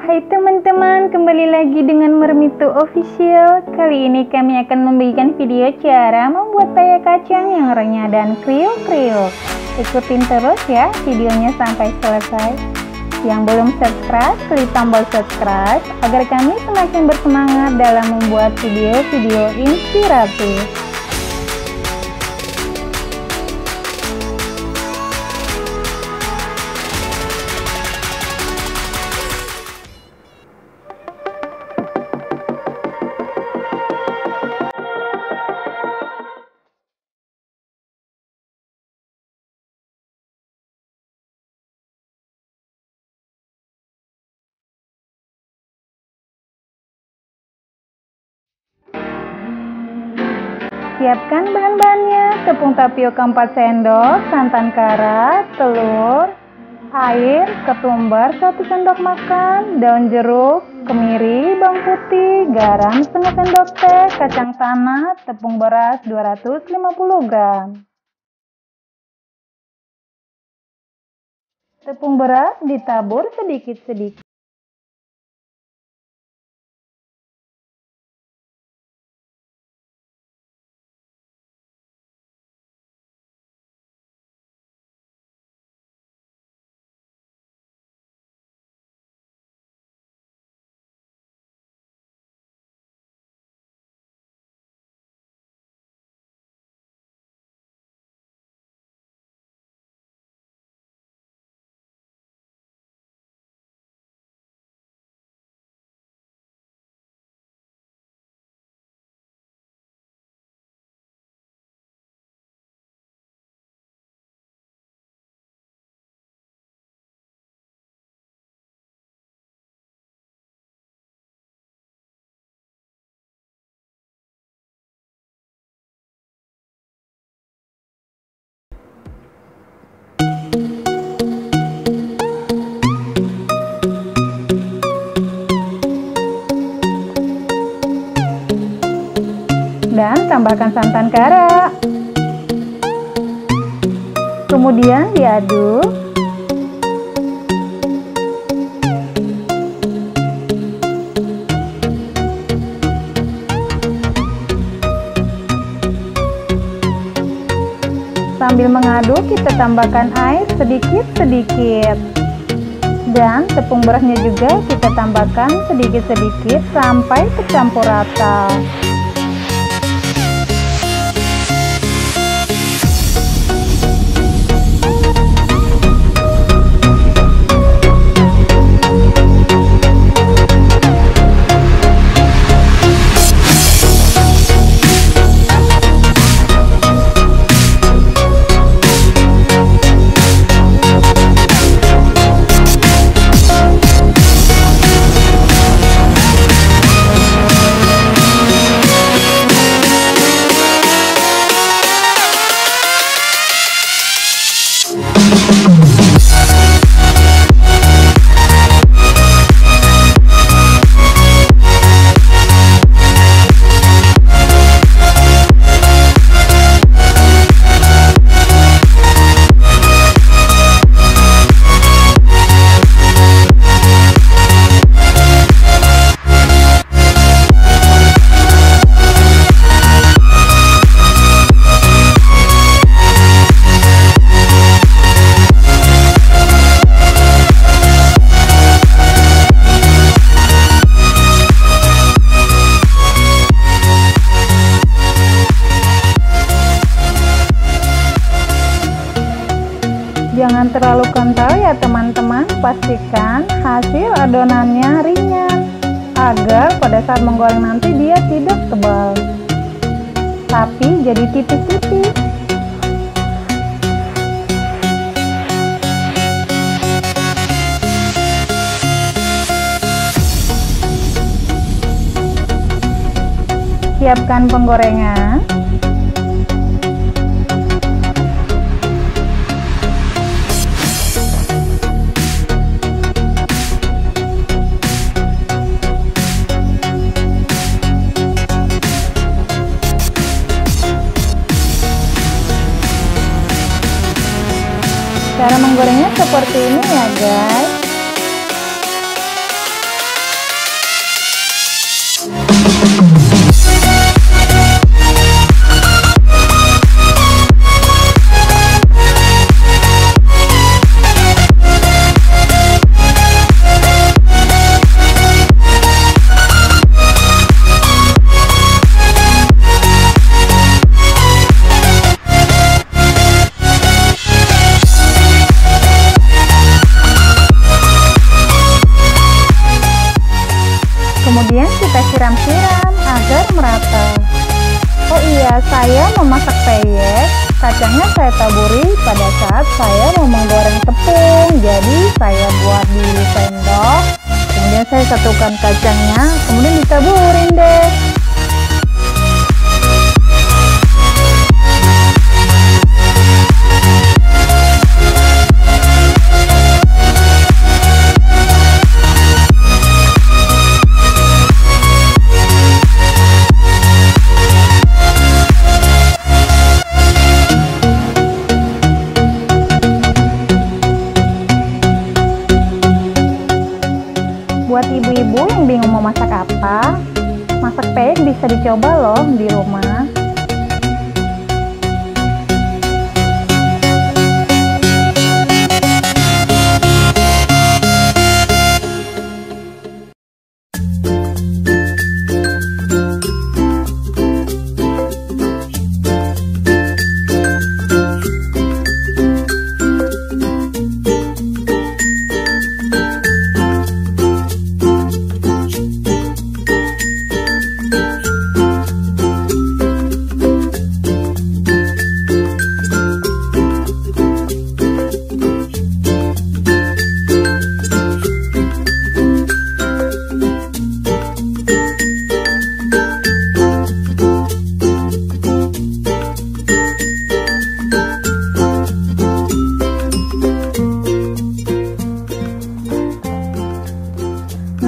Hai teman-teman, kembali lagi dengan Mermito Official. Kali ini kami akan membagikan video cara membuat peyek kacang yang renyah dan kriuk-kriuk. Ikutin terus ya videonya sampai selesai. Yang belum subscribe, klik tombol subscribe agar kami semakin bersemangat dalam membuat video-video inspiratif. Siapkan bahan-bahannya: tepung tapioka 4 sendok, santan kara, telur, air, ketumbar 1 sendok makan, daun jeruk, kemiri, bawang putih, garam setengah sendok teh, kacang tanah, tepung beras 250 gram. Tepung beras ditabur sedikit-sedikit. Dan tambahkan santan kara. Kemudian diaduk. Sambil mengaduk, kita tambahkan air sedikit-sedikit. Dan tepung berasnya juga kita tambahkan sedikit-sedikit sampai tercampur rata. Jangan terlalu kental ya teman-teman, pastikan hasil adonannya ringan agar pada saat menggoreng nanti dia tidak tebal, tapi jadi tipis-tipis. Siapkan penggorengan. Cara menggorengnya seperti ini ya guys. Kemudian kita siram-siram agar merata. Oh iya, saya memasak peyek. Kacangnya saya taburi pada saat saya mau menggoreng tepung. Jadi saya buat di sendok. Kemudian saya satukan kacangnya, kemudian ditaburin deh. Buat ibu-ibu yang bingung mau masak apa, masak peyek bisa dicoba loh di rumah.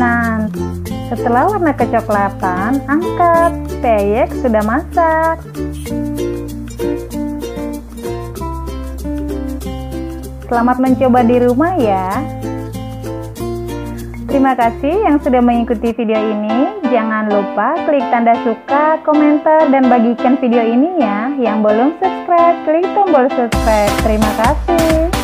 Nah, setelah warna kecoklatan, angkat. Peyek sudah masak. Selamat mencoba di rumah ya. Terima kasih yang sudah mengikuti video ini. Jangan lupa klik tanda suka, komentar, dan bagikan video ini ya. Yang belum subscribe, klik tombol subscribe. Terima kasih.